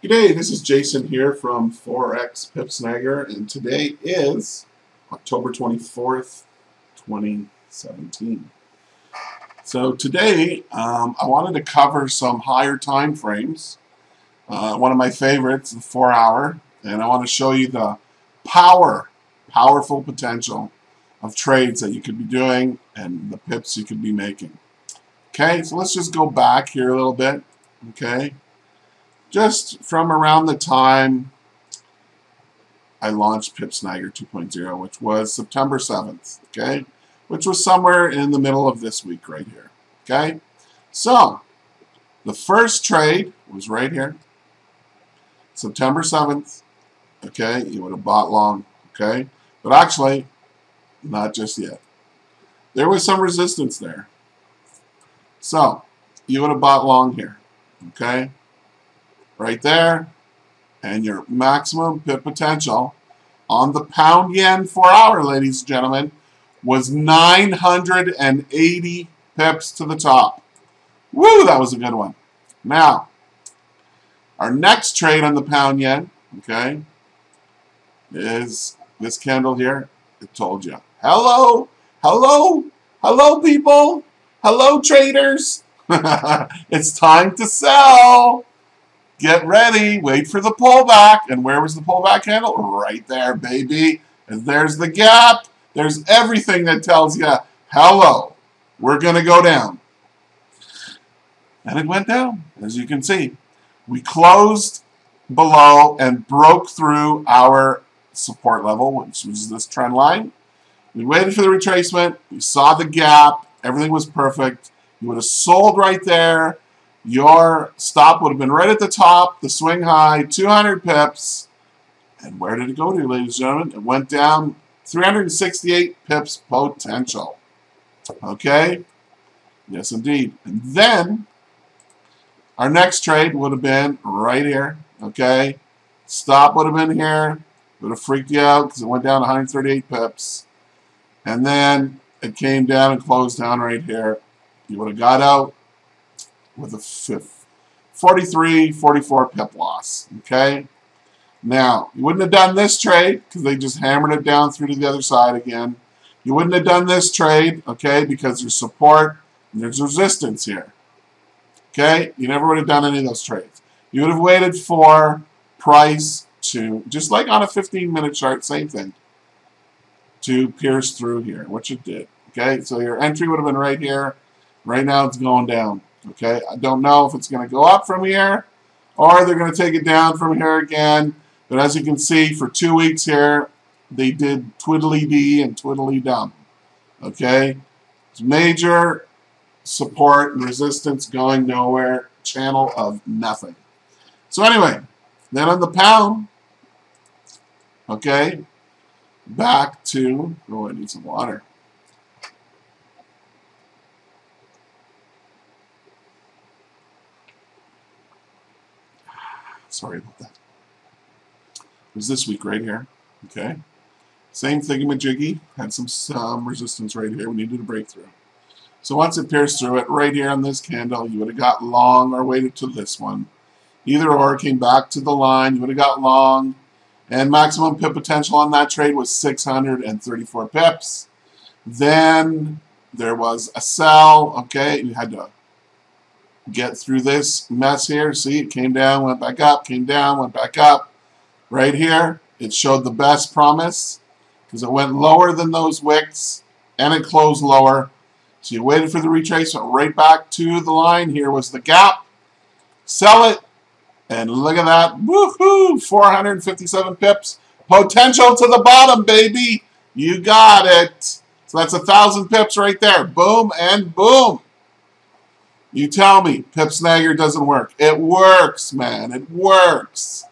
G'day, this is Jason here from Forex Pipsnagger, and today is October 24th, 2017. So today I wanted to cover some higher time frames. One of my favorites, the 4-hour, and I want to show you the powerful potential of trades that you could be doing and the pips you could be making. Okay, so let's just go back here a little bit. Okay. Just from around the time I launched Pipsnagger 2.0, which was September 7th, okay? Which was somewhere in the middle of this week right here, okay? So, the first trade was right here, September 7th, okay? You would have bought long, okay? But actually, not just yet. There was some resistance there. So, you would have bought long here, okay? Right there, and your maximum pip potential on the pound yen 4-hour, ladies and gentlemen, was 980 pips to the top. Woo, that was a good one. Now, our next trade on the pound yen, okay, is this candle here. It told you. Hello, hello, hello, people. Hello, traders. It's time to sell. Get ready, wait for the pullback. And where was the pullback handle? Right there, baby. And there's the gap. There's everything that tells you, hello, we're going to go down. And it went down, as you can see. We closed below and broke through our support level, which was this trend line. We waited for the retracement. We saw the gap. Everything was perfect. You would have sold right there. Your stop would have been right at the top, the swing high, 200 pips. And where did it go to, ladies and gentlemen? It went down 368 pips potential. Okay? Yes, indeed. And then our next trade would have been right here. Okay? Stop would have been here. Would have freaked you out because it went down 138 pips. And then it came down and closed down right here. You would have got out with a 44 pip loss. Okay? Now, you wouldn't have done this trade because they just hammered it down through to the other side again. You wouldn't have done this trade, okay, because there's support and there's resistance here. Okay? You never would have done any of those trades. You would have waited for price to, just like on a 15-minute chart, same thing, to pierce through here, which it did. Okay? So your entry would have been right here. Right now it's going down. Okay, I don't know if it's going to go up from here or they're going to take it down from here again. But as you can see, for 2 weeks here, they did twiddly-dee and twiddly-dum. Okay, it's major support and resistance going nowhere, channel of nothing. So anyway, then on the pound, okay, back to, oh, I need some water. Sorry about that. It was this week right here. Okay. Same thingamajiggy. Had some resistance right here. We needed a breakthrough. So once it pierced through it, right here on this candle, you would have got long or waited to this one. Either or, came back to the line. You would have got long. And maximum pip potential on that trade was 634 pips. Then there was a sell. Okay. You had to get through this mess here. See, it came down, went back up, came down, went back up. Right here, it showed the best promise because it went lower than those wicks and it closed lower. So you waited for the retracement right back to the line. Here was the gap. Sell it. And look at that. Woohoo! 457 pips. Potential to the bottom, baby. You got it. So that's 1,000 pips right there. Boom and boom. You tell me, Pipsnagger doesn't work. It works, man. It works.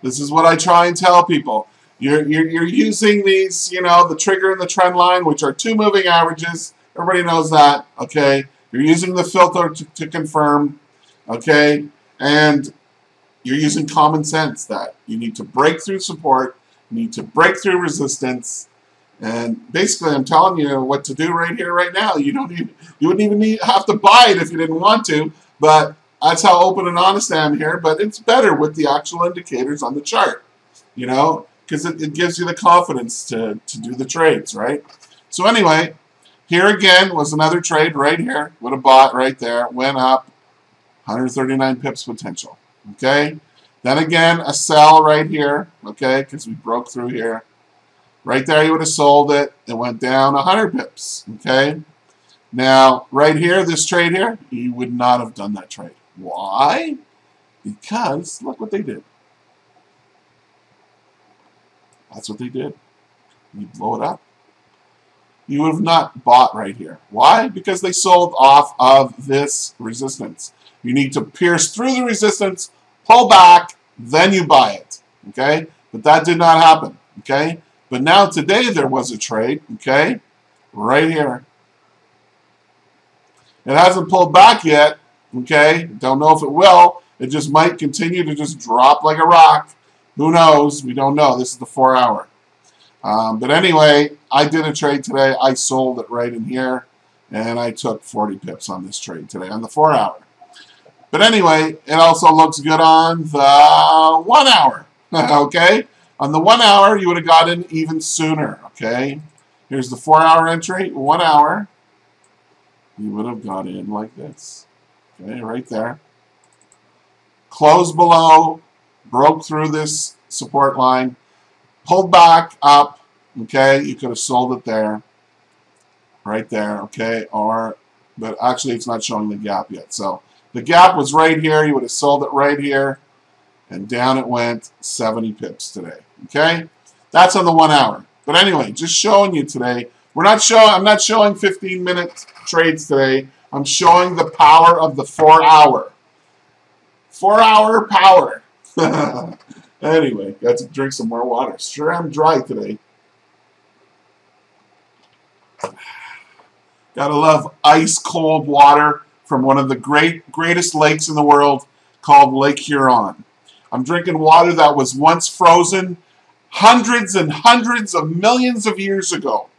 This is what I try and tell people. You're using these, you know, the trigger and the trend line, which are two moving averages. Everybody knows that, okay? You're using the filter to confirm, okay? And you're using common sense that you need to break through support, you need to break through resistance, and basically, I'm telling you what to do right here, right now. You wouldn't even have to buy it if you didn't want to. But That's how open and honest I am here, but it's better with the actual indicators on the chart, you know, because it gives you the confidence to do the trades, right? So anyway, here again was another trade right here. Would have bought right there. Went up 139 pips potential. Okay. Then again, a sell right here. Okay, because we broke through here. Right there, you would have sold it. It went down 100 pips. Okay. Now, right here, this trade here, you would not have done that trade. Why? Because look what they did. That's what they did. You blow it up. You would have not bought right here. Why? Because they sold off of this resistance. You need to pierce through the resistance, pull back, then you buy it. Okay? But that did not happen. Okay? But now today there was a trade. Okay? Right here. It hasn't pulled back yet. Okay? Don't know if it will. It just might continue to just drop like a rock. Who knows? We don't know. This is the 4 hour. But anyway, I did a trade today. I sold it right in here, and I took 40 pips on this trade today on the 4 hour. But anyway, it also looks good on the 1 hour. Okay? On the 1 hour, you would have gotten even sooner. Okay? Here's the 4 hour entry. 1 hour. You would have got in like this. Okay? Right there. Closed below. Broke through this support line. Pulled back up, okay, you could have sold it there, right there, okay, but actually it's not showing the gap yet. So the gap was right here, you would have sold it right here, and down it went 70 pips today, okay? That's on the 1 hour. But anyway, just showing you today, I'm not showing 15-minute trades today, I'm showing the power of the 4 hour. 4 hour power. Anyway, got to drink some more water. Sure am dry today. Gotta love ice cold water from one of the greatest lakes in the world called Lake Huron. I'm drinking water that was once frozen hundreds and hundreds of millions of years ago.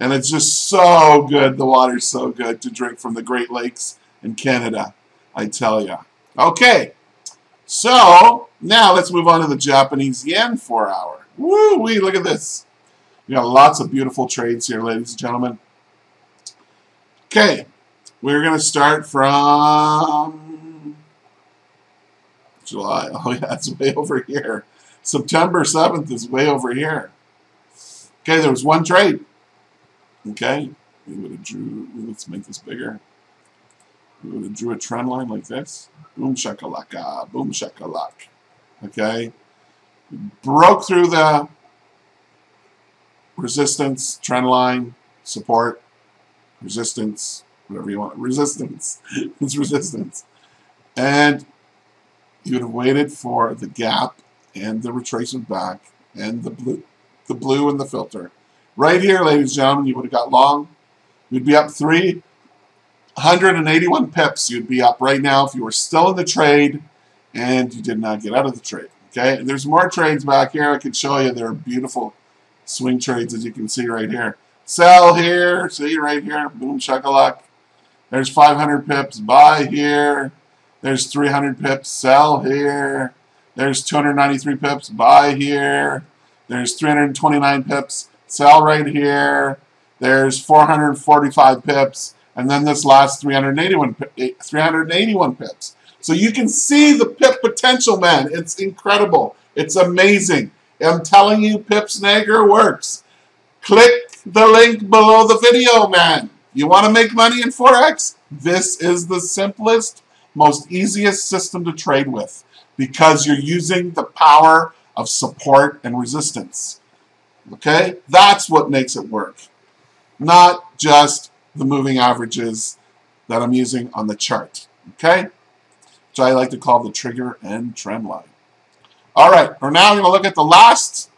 And it's just so good. The water's so good to drink from the Great Lakes in Canada, I tell ya. Okay. So, now let's move on to the Japanese yen 4 hour. Woo-wee, look at this. We got lots of beautiful trades here, ladies and gentlemen. Okay, we're going to start from July. Oh, yeah, it's way over here. September 7th is way over here. Okay, there was one trade. Okay, we would have let's make this bigger. We would have drew a trend line like this. Boom shakalaka, boom shakalak. Okay? Broke through the resistance, trend line, support, resistance, whatever you want. Resistance. It's resistance. And you would have waited for the gap and the retracement back and the blue and the filter. Right here, ladies and gentlemen, you would have got long. You'd be up 381 pips. You'd be up right now if you were still in the trade and you did not get out of the trade. Okay, and there's more trades back here. I can show you. They're beautiful swing trades, as you can see right here. Sell here. See right here. Boom shakalak. There's 500 pips. Buy here. There's 300 pips. Sell here. There's 293 pips. Buy here. There's 329 pips. Sell right here. There's 445 pips. And then this last 381 pips. So you can see the pip potential, man. It's incredible. It's amazing. I'm telling you, Pip Snagger works. Click the link below the video, man. You want to make money in Forex? This is the simplest, most easiest system to trade with because you're using the power of support and resistance. Okay? That's what makes it work. Not just the moving averages that I'm using on the chart. Okay? Which I like to call the trigger and trend line. Alright, we're now going to look at the last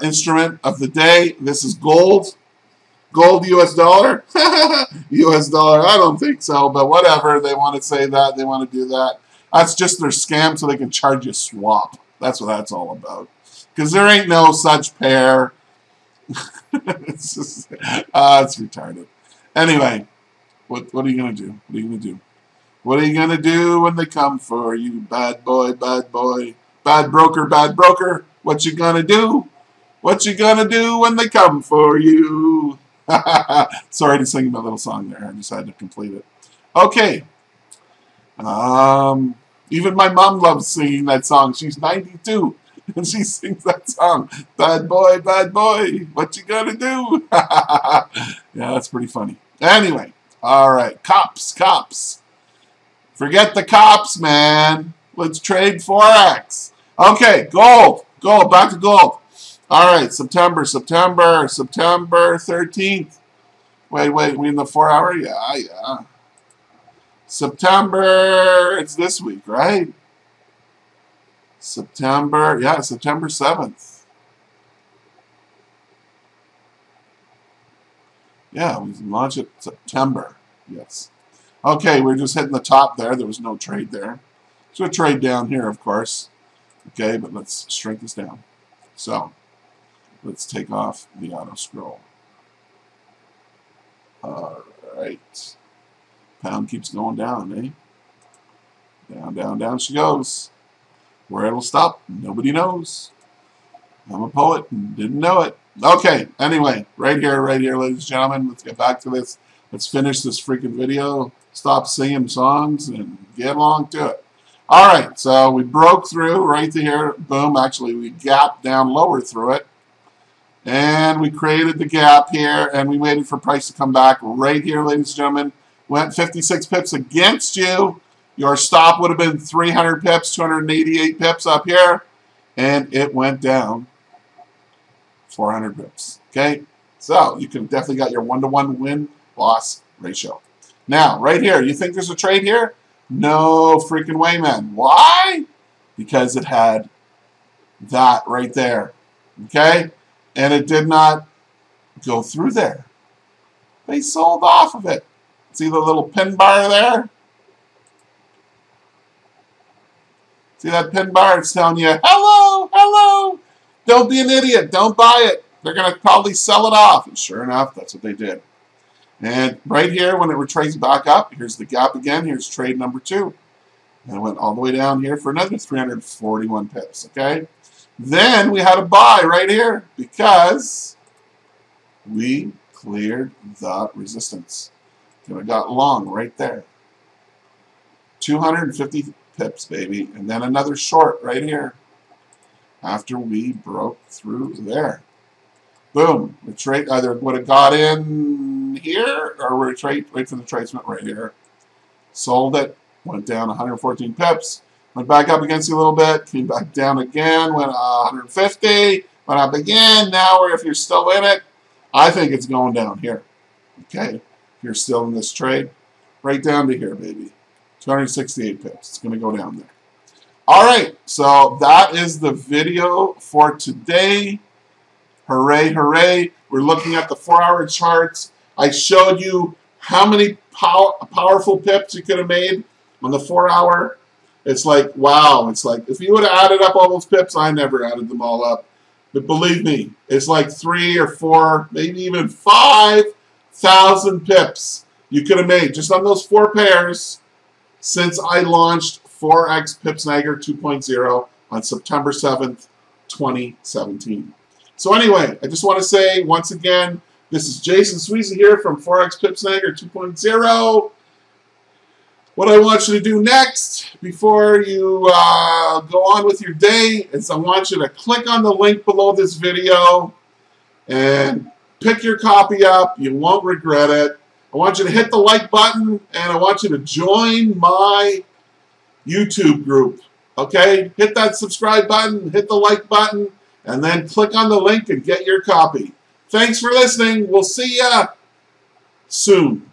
instrument of the day. This is gold. Gold US dollar. US dollar, I don't think so, but whatever. They want to say that. They want to do that. That's just their scam so they can charge you swap. That's what that's all about. Because there ain't no such pair. It's just, it's retarded. Anyway, what are you going to do? What are you going to do? What are you gonna do when they come for you? Bad boy, bad boy. Bad broker, bad broker. What you gonna do? What you gonna do when they come for you? Sorry to sing my little song there. I decided to complete it. Okay. Even my mom loves singing that song. She's 92, and she sings that song. Bad boy, what you gonna do? Yeah, that's pretty funny. Anyway, all right. Cops. Forget the cops, man. Let's trade Forex. Okay, gold. Back to gold. All right, September 13th. Wait, we in the 4 hour? Yeah. September, it's this week, right? September 7th. Yeah, we launched it September. Yes. Okay, we're just hitting the top there. There was no trade there. So a trade down here, of course. Okay, but let's shrink this down. So, let's take off the auto scroll. All right. Pound keeps going down, eh? Down she goes. Where it'll stop, nobody knows. I'm a poet and didn't know it. Okay, anyway, right here, ladies and gentlemen, let's get back to this. Let's finish this freaking video. Stop singing songs and get along to it. All right, so we broke through right here. Boom, actually, we gapped down lower through it. And we created the gap here, and we waited for price to come back right here, ladies and gentlemen. Went 56 pips against you. Your stop would have been 300 pips, 288 pips up here, and it went down 400 pips. Okay, so you can definitely got your 1-to-1 win-loss ratio. Now, right here, you think there's a trade here? No freaking way, man. Why? Because it had that right there. Okay, and it did not go through there. They sold off of it. See the little pin bar there? See that pin bar? It's telling you, hello. Don't be an idiot. Don't buy it. They're going to probably sell it off. And sure enough, that's what they did. And right here, when it retraces back up, here's the gap again. Here's trade number 2. And it went all the way down here for another 341 pips. Okay? Then we had a buy right here because we cleared the resistance. And it got long right there. 250 pips, baby. And then another short right here after we broke through there. Boom. The trade either would have got in here or wait for the retracement right here. Sold it. Went down 114 pips. Went back up against you a little bit. Came back down again. Went 150. Went up again. Now, if you're still in it, I think it's going down here. Okay. You're still in this trade, right down to here, baby. 268 pips. It's going to go down there. All right, so that is the video for today. Hooray, hooray. We're looking at the 4-hour charts. I showed you how many powerful pips you could have made on the 4-hour. It's like, wow. It's like, if you would have added up all those pips, I never added them all up. But believe me, it's like 3 or 4, maybe even 5,000 pips you could have made just on those 4 pairs since I launched Forex Pipsnagger 2.0 on September 7th, 2017. So anyway, I just want to say once again, this is Jason Sweezy here from Forex Pipsnagger 2.0. What I want you to do next before you go on with your day is I want you to click on the link below this video and pick your copy up. You won't regret it. I want you to hit the like button, and I want you to join my YouTube group. Okay? Hit that subscribe button, hit the like button, and then click on the link and get your copy. Thanks for listening. We'll see ya soon.